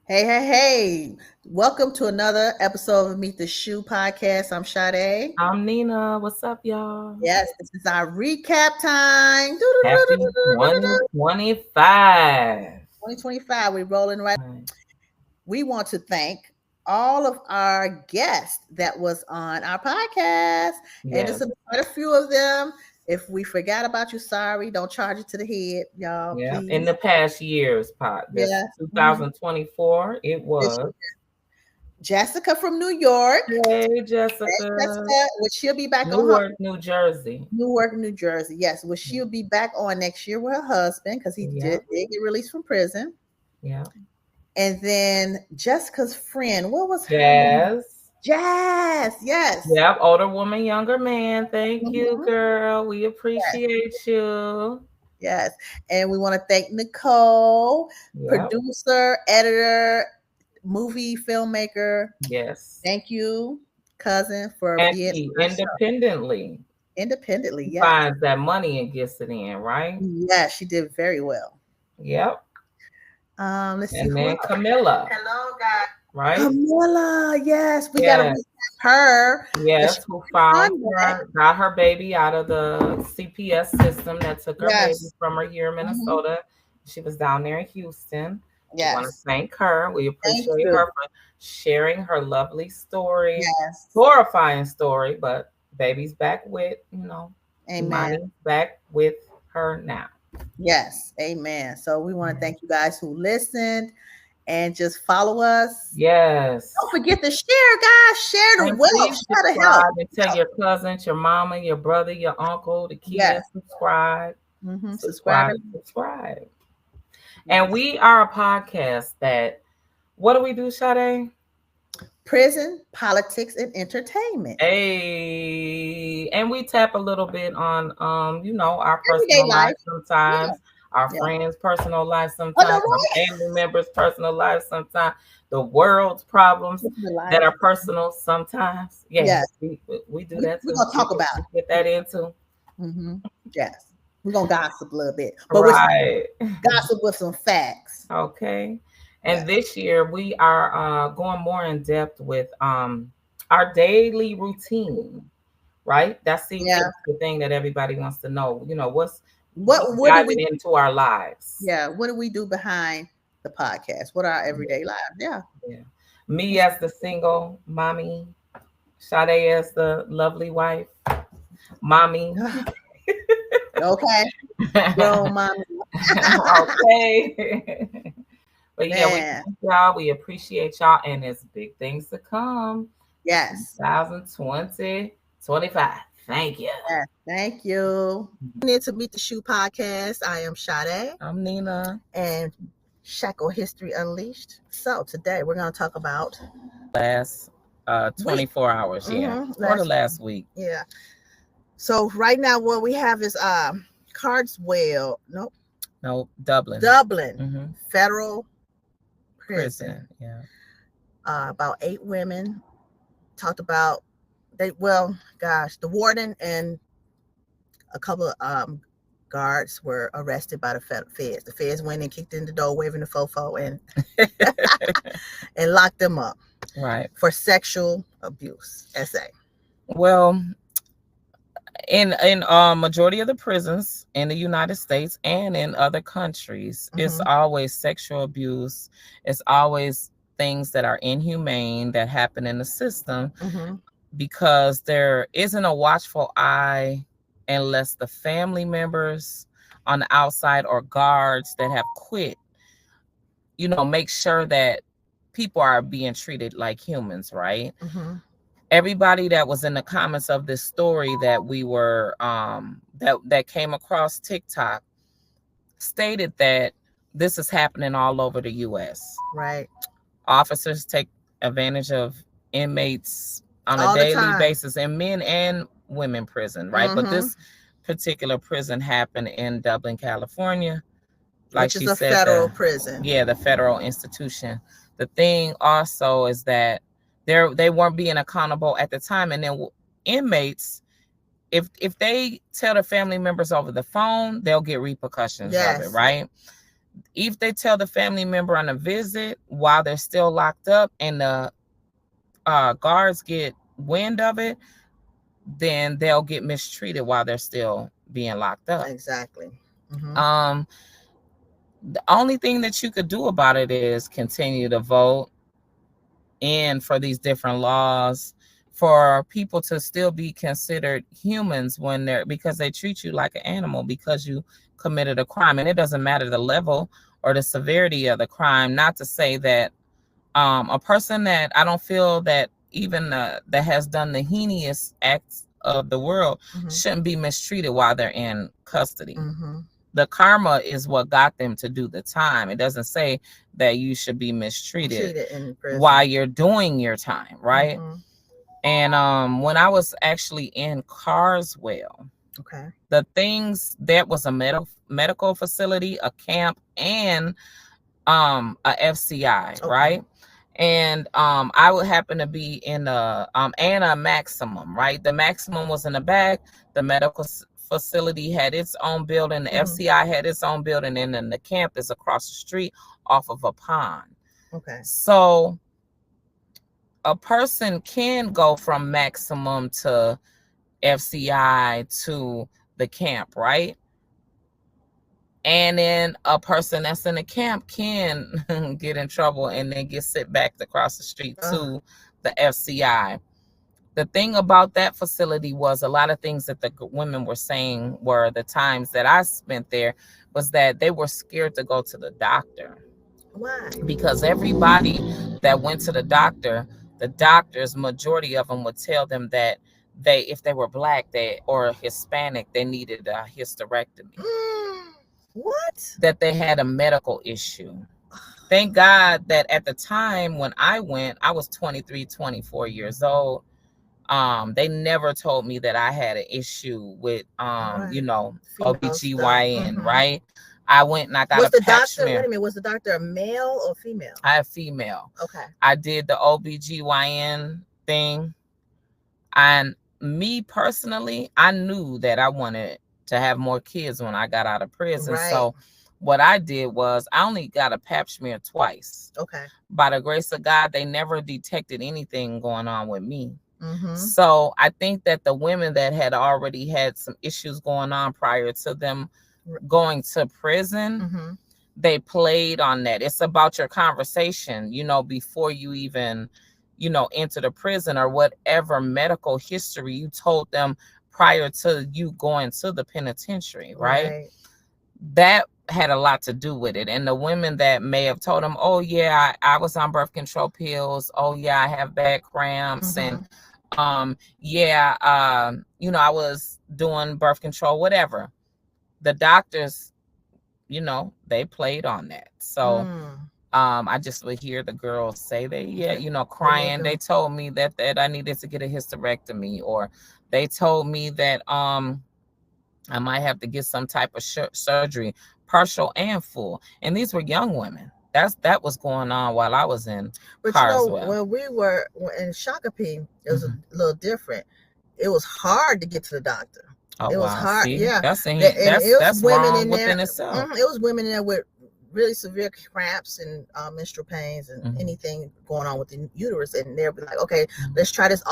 Hey, hey, hey. Welcome to another episode of Meet the Shu podcast. I'm Sade. I'm Nina. What's up, y'all? Yes, this is our recap time. Happy 2025. 2025, we're rolling right. Right. We want to thank all of our guests that was on our podcast. And Yes, just quite a few of them. If we forgot about you, sorry. Don't charge it to the head, y'all, yeah. In please. the past years, this Yes. 2024, it This was. Jessica from New York. Hey, Hey, Jessica. Jessica, which she'll be back on her Newark, New Jersey. Newark, New Jersey. Yes. Well, she'll be back on next year with her husband because he Yeah, did get released from prison. yeah. And then Jessica's friend, what was her name? Jazz. Jazz. Yes. Yep, older woman, younger man. Thank you, Mhm. girl. We Yes. appreciate you. Yes. And we want to thank Nicole, Yep, producer, editor, movie filmmaker. yes. Thank you, cousin, for And being she on our show independently independently. Yes. finds that money and gets it in, right? Yes, she did very well. Yep. Let's see And who then else. Camilla, Hello, guys. right? Camilla, yes, we gotta Yes, recap her because she yes, who on found Sunday. her, got her baby out of the CPS system that took her baby Yes, from her here in mhm, Minnesota. She was down there in Houston. We want to yes. thank her. We Thank appreciate you. her for sharing her lovely story, Yes, horrifying story, but baby's back with, amen. Imani's back with her now. Yes, amen. So we want to Yeah. thank you guys who listened and just follow us. Yes. Don't forget to share, guys. Share the And wealth. please Share the help. subscribe and tell your cousins, your mama, your brother, your uncle, the Yes. kids, subscribe, Subscribe. subscribe, subscribe. And Yes. we are a podcast that, what do we do, Sade? Prison, politics, and entertainment. Hey, and we tap a little bit on, our Everyday personal life life. Yeah. sometimes, our Yeah. friends' personal life Oh, no, sometimes, our right? family members' personal life sometimes, the world's problems The that life. are personal sometimes. Yeah, Yes. we do that We're too. going to talk about We it. get that into. Hmm. Yes. We're gonna gossip a little bit, but with Right. gossip with some facts. Okay. Yeah. And this year we are going more in depth with our daily routine, right? That seems to Yeah. be the thing that everybody wants to know. What's What do we diving into our lives. yeah, what do we do behind the podcast? What are our everyday lives? Yeah. Yeah. Me as the single mommy, Sade as the lovely wife, mommy. Okay. Grown mommy. Okay. But yeah, we Man. thank y'all. We appreciate y'all. And there's big things to come. Yes. 2020, 25. Thank you. Yes. Thank you. Need to Meet the Shoe podcast. I am Sade I'm Nina. and Shackle History Unleashed. So today we're gonna talk about Last 24 hours, yeah. Or the last week. yeah. So right now what we have is Cardswell, nope, No, Dublin. Dublin Federal Prison. Yeah. About 8 women talked about the warden and a couple of guards were arrested by the feds. The feds went and kicked in the door, waving the fofo, and and locked them up. Right. For sexual abuse. SA. Well, in majority of the prisons in the United States and in other countries, it's always sexual abuse. It's always things that are inhumane that happen in the system because there isn't a watchful eye unless the family members on the outside or guards that have quit, make sure that people are being treated like humans, right? Everybody that was in the comments of this story that we were that came across TikTok stated that this is happening all over the US. Right. Officers take advantage of inmates on All a the daily time. basis in men and women prison, right? But this particular prison happened in Dublin, California. Like Which is she a said, federal prison. Yeah, the federal institution. The thing also is that they weren't being accountable at the time, and then inmates, if they tell the family members over the phone, they'll get repercussions of it, right? if they tell the family member on a visit while they're still locked up and the guards get wind of it, then they'll get mistreated while they're still being locked up. Exactly. The only thing that you could do about it is continue to vote in for these different laws for people to still be considered humans when they're, because they treat you like an animal because you committed a crime. And it doesn't matter the level or the severity of the crime. Not to say that a person that I don't feel that even that has done the heinous acts of the world shouldn't be mistreated while they're in custody. The karma is what got them to do the time. It doesn't say that you should be mistreated in prison while you're doing your time, right? And when I was actually in Carswell, the things, that was a medical facility, a camp, and a FCI, right? And I would happen to be in a and a maximum, right? The maximum was in the back. The medical facility had its own building. The FCI had its own building, and then the camp is across the street off of a pond. So a person can go from maximum to FCI to the camp, right? And then a person that's in the camp can get in trouble and then get sent back across the street to the FCI. The thing about that facility was a lot of things that the women were saying were the times that I spent there was that they were scared to go to the doctor. Why? Because everybody that went to the doctors, majority of them would tell them that if they were Black or Hispanic, they needed a hysterectomy. What? That they had a medical issue. Thank God that at the time when I went, I was 23, 24 years old. They never told me that I had an issue with, you know, OBGYN, right? I went and I got a pap smear. Wait a minute, was the doctor a male or female? I have female. Okay. I did the OBGYN thing. And me personally, I knew that I wanted to have more kids when I got out of prison. Right. So what I did was I only got a pap smear twice. Okay. By the grace of God, they never detected anything going on with me. So I think that the women that had already had some issues going on prior to them going to prison, they played on that. It's about your conversation, you know, before you even, you know, enter the prison, or whatever medical history you told them prior to you going to the penitentiary, right? That had a lot to do with it. And the women that may have told them, oh yeah, I was on birth control pills, oh yeah, I have back cramps, and yeah, you know, I was doing birth control, whatever. The doctors, you know, they played on that. So I just would hear the girls say they, yeah, you know, crying. They told me that I needed to get a hysterectomy, or they told me that I might have to get some type of surgery, partial and full. And these were young women. That was going on while I was in Carswell. You know, when we were in Shakopee, it was a little different. It was hard to get to the doctor. Oh, it was hard. See? Yeah, that's women wrong in within there. itself. It was women in there with really severe cramps and menstrual pains and anything going on with the uterus, and they'll be like, okay, let's try this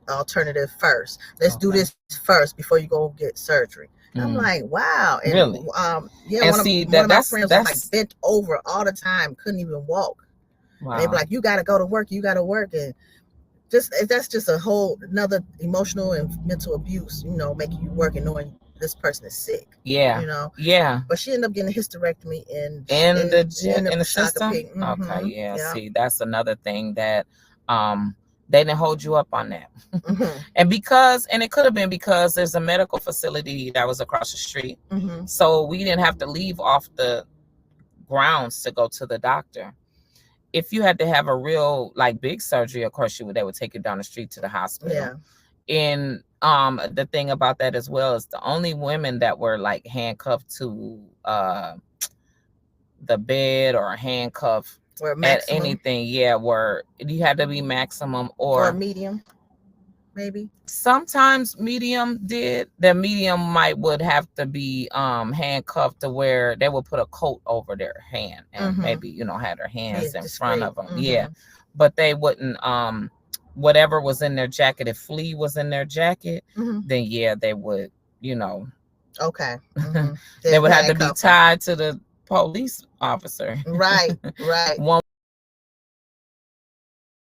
alternative first. Let's do this first before you go get surgery. I'm like, wow. And really? Yeah, and one of my friends was like bent over all the time, couldn't even walk. Wow. They'd be like, you got to go to work, and that's just a whole another emotional and mental abuse, you know, making you work and knowing this person is sick. Yeah. You know? Yeah. But she ended up getting a hysterectomy in the system. Okay, yeah. See, that's another thing that they didn't hold you up on that. And it could have been because there's a medical facility that was across the street. So we didn't have to leave off the grounds to go to the doctor. If you had to have a real like big surgery, of course they would take you down the street to the hospital. Yeah. And the thing about that as well is the only women that were like handcuffed to the bed or handcuffed at anything, were you had to be maximum or medium. maybe? Sometimes medium did. The medium would have to be handcuffed to where they would put a coat over their hand and maybe, you know, had their hands in front of them. Yeah. But they wouldn't whatever was in their jacket, if flea was in their jacket, then yeah, they would, you know. Okay. They would have to be tied to the police officer. Right, right. One